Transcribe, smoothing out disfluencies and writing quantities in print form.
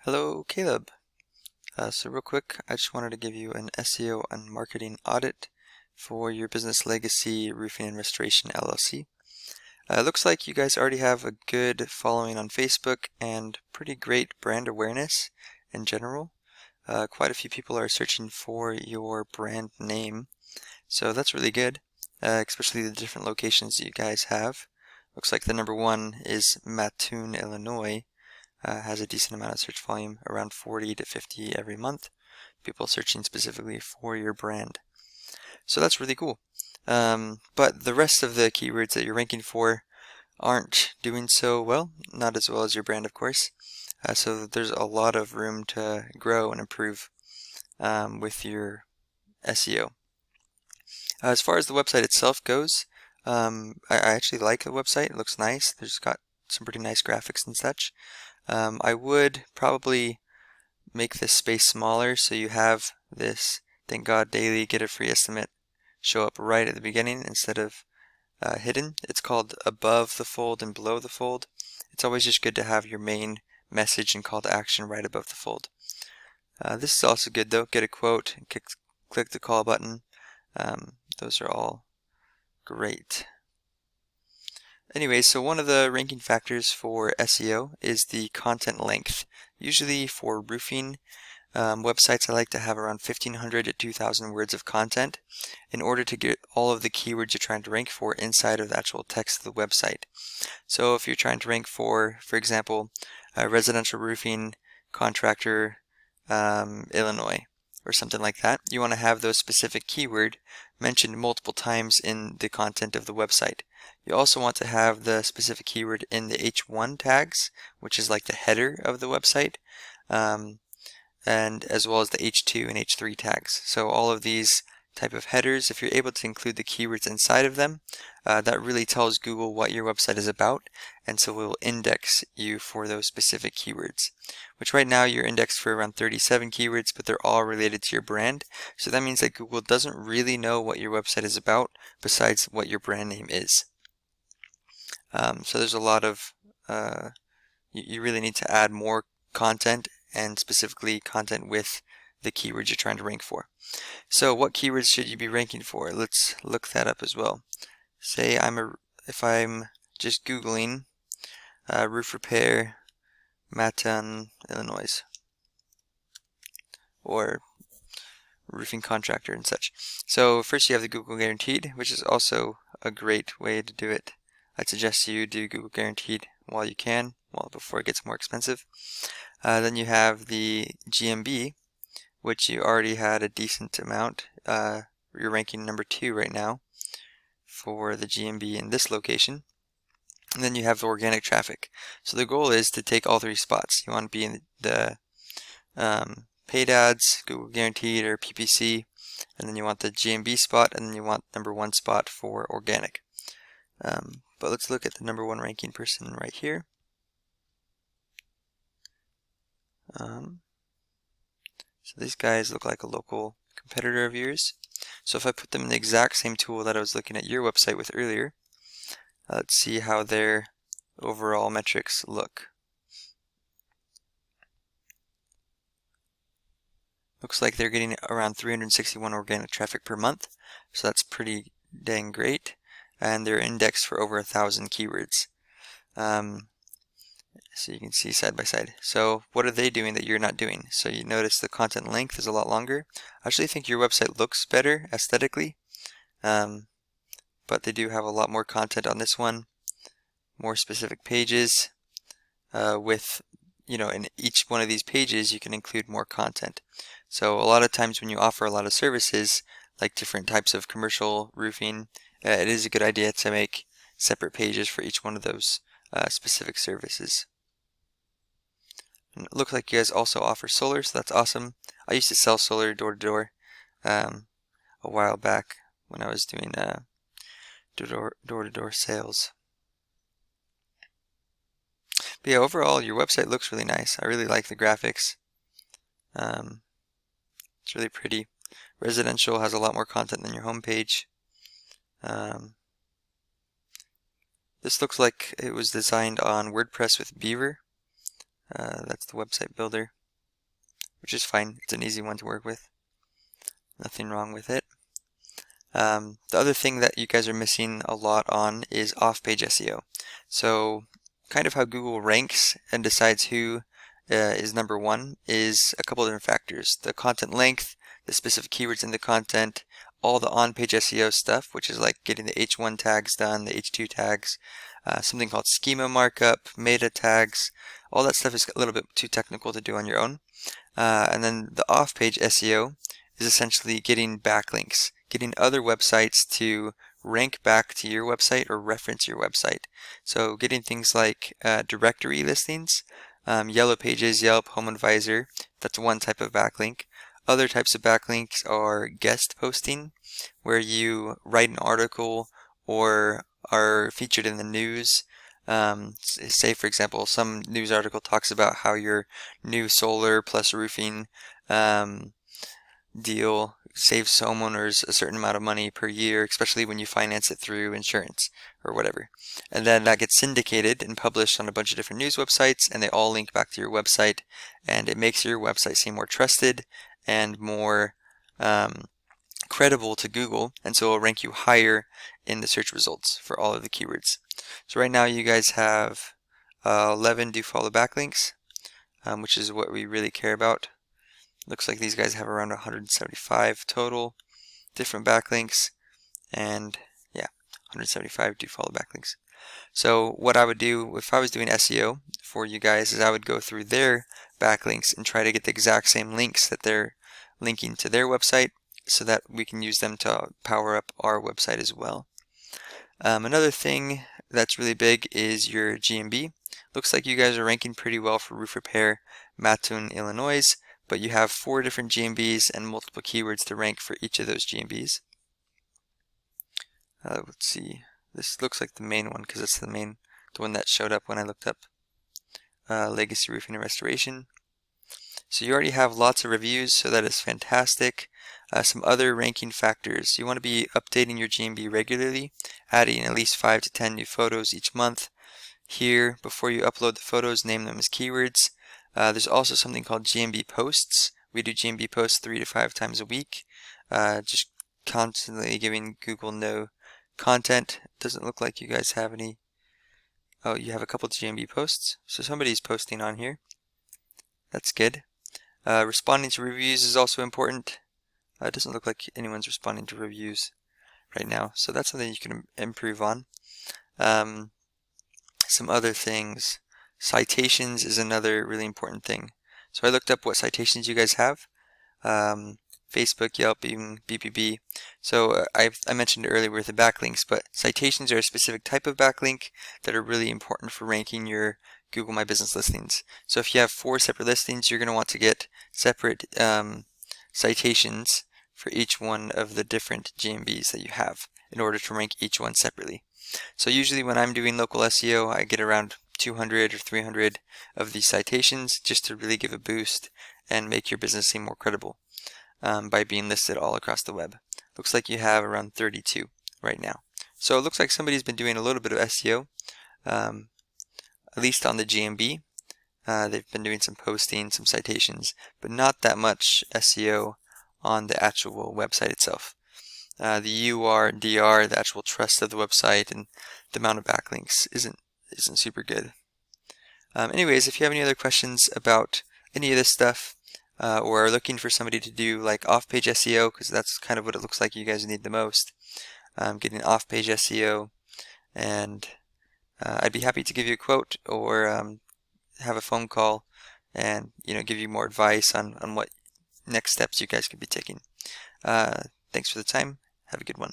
Hello, Caleb. So real quick, I just wanted to give you an SEO and marketing audit for your business legacy Roofing and Restoration LLC. It looks like you guys already have a good following on Facebook and pretty great brand awareness in general. Quite a few people are searching for your brand name, so that's really good, especially the different locations that you guys have. Looks like the number one is Mattoon, Illinois. Has a decent amount of search volume, around 40 to 50 every month. People searching specifically for your brand. So that's really cool. But the rest of the keywords that you're ranking for aren't doing so well, not as well as your brand, of course. So there's a lot of room to grow and improve with your SEO. As far as the website itself goes, I actually like the website. It looks nice. There's got some pretty nice graphics and such. I would probably make this space smaller so you have this thank God daily get a free estimate show up right at the beginning instead of hidden. It's called above the fold and below the fold. It's always just good to have your main message and call to action right above the fold. This is also good though. Get a quote and click the call button. Those are all great. Anyway, so one of the ranking factors for SEO is the content length. Usually for roofing websites, I like to have around 1,500 to 2,000 words of content in order to get all of the keywords you're trying to rank for inside of the actual text of the website. So if you're trying to rank for example, residential roofing contractor, Illinois, or something like that, you want to have those specific keyword mentioned multiple times in the content of the website. You also want to have the specific keyword in the H1 tags, which is like the header of the website, and as well as the H2 and H3 tags. So all of these type of headers, if you're able to include the keywords inside of them, that really tells Google what your website is about, and so it will index you for those specific keywords, which right now you're indexed for around 37 keywords, but they're all related to your brand. So that means that Google doesn't really know what your website is about besides what your brand name is. So there's a lot of, you really need to add more content, and specifically content with the keywords you're trying to rank for. So what keywords should you be ranking for? Let's look that up as well. Say if I'm just Googling roof repair, Mattoon, Illinois, or roofing contractor and such. So first you have the Google Guaranteed, which is also a great way to do it. I'd suggest you do Google Guaranteed while you can, before it gets more expensive. Then you have the GMB, which you already had a decent amount. You're ranking number 2 right now for the GMB in this location. And then you have the organic traffic. So the goal is to take all 3 spots. You want to be in the paid ads, Google Guaranteed, or PPC, and then you want the GMB spot, and then you want number 1 spot for organic. But let's look at the number 1 ranking person right here. So these guys look like a local competitor of yours. So if I put them in the exact same tool that I was looking at your website with earlier, let's see how their overall metrics look. Looks like they're getting around 361 organic traffic per month, so that's pretty dang great. And they're indexed for over 1,000 keywords. So you can see side by side. So what are they doing that you're not doing? So you notice the content length is a lot longer. I actually think your website looks better aesthetically, but they do have a lot more content on this one, more specific pages, with, in each one of these pages you can include more content. So a lot of times when you offer a lot of services, like different types of commercial roofing, it is a good idea to make separate pages for each one of those specific services. And it looks like you guys also offer solar, so that's awesome. I used to sell solar door to door a while back when I was doing door to door sales. But yeah, overall your website looks really nice. I really like the graphics. It's really pretty. Residential has a lot more content than your homepage. This looks like it was designed on WordPress with Beaver. That's the website builder. which is fine. It's an easy one to work with. Nothing wrong with it. The other thing that you guys are missing a lot on is off-page SEO. So kind of how Google ranks and decides who is number one is a couple of different factors. The content length, the specific keywords in the content, all the on-page SEO stuff, which is like getting the H1 tags done, the H2 tags, something called schema markup, meta tags. All that stuff is a little bit too technical to do on your own. And then the off-page SEO is essentially getting backlinks, getting other websites to rank back to your website or reference your website. So getting things like directory listings, Yellow Pages, Yelp, Home Advisor, that's one type of backlink. Other types of backlinks are guest posting, where you write an article or are featured in the news. Say for example, some news article talks about how your new solar plus roofing deal saves homeowners a certain amount of money per year, especially when you finance it through insurance or whatever. And then that gets syndicated and published on a bunch of different news websites, and they all link back to your website, and it makes your website seem more trusted and more credible to Google, and so it'll rank you higher in the search results for all of the keywords. So right now you guys have 11 do follow backlinks, which is what we really care about. Looks like these guys have around 175 total different backlinks, and yeah, 175 do follow backlinks. So what I would do if I was doing SEO for you guys is I would go through their backlinks and try to get the exact same links that they're linking to their website, so that we can use them to power up our website as well. Another thing that's really big is your GMB. Looks like you guys are ranking pretty well for roof repair, Mattoon, Illinois, but you have 4 different GMBs and multiple keywords to rank for each of those GMBs. Let's see. This looks like the main one because it's the one that showed up when I looked up Legacy Roofing and Restoration. So you already have lots of reviews, so that is fantastic. Some other ranking factors. You want to be updating your GMB regularly, adding at least 5 to 10 new photos each month. Here, before you upload the photos, name them as keywords. There's also something called GMB posts. We do GMB posts 3 to 5 times a week. Just constantly giving Google no content. Doesn't look like you guys have any. Oh, you have a couple of GMB posts. So somebody's posting on here. That's good. Responding to reviews is also important. It doesn't look like anyone's responding to reviews right now, so that's something you can improve on. Some other things. Citations is another really important thing. So I looked up what citations you guys have. Facebook, Yelp, even BBB. So I mentioned earlier with the backlinks, but citations are a specific type of backlink that are really important for ranking your Google My Business listings. So if you have 4 separate listings, you're going to want to get separate citations for each one of the different GMBs that you have in order to rank each one separately. So usually when I'm doing local SEO, I get around 200 or 300 of these citations just to really give a boost and make your business seem more credible by being listed all across the web. Looks like you have around 32 right now. So it looks like somebody's been doing a little bit of SEO, at least on the GMB. They've been doing some posting, some citations, but not that much SEO on the actual website itself. The UR, DR, the actual trust of the website, and the amount of backlinks isn't super good. Anyways, if you have any other questions about any of this stuff, or are looking for somebody to do like off-page SEO, because that's kind of what it looks like you guys need the most, getting off-page SEO, and I'd be happy to give you a quote or have a phone call and give you more advice on what next steps you guys could be taking. Thanks for the time. Have a good one.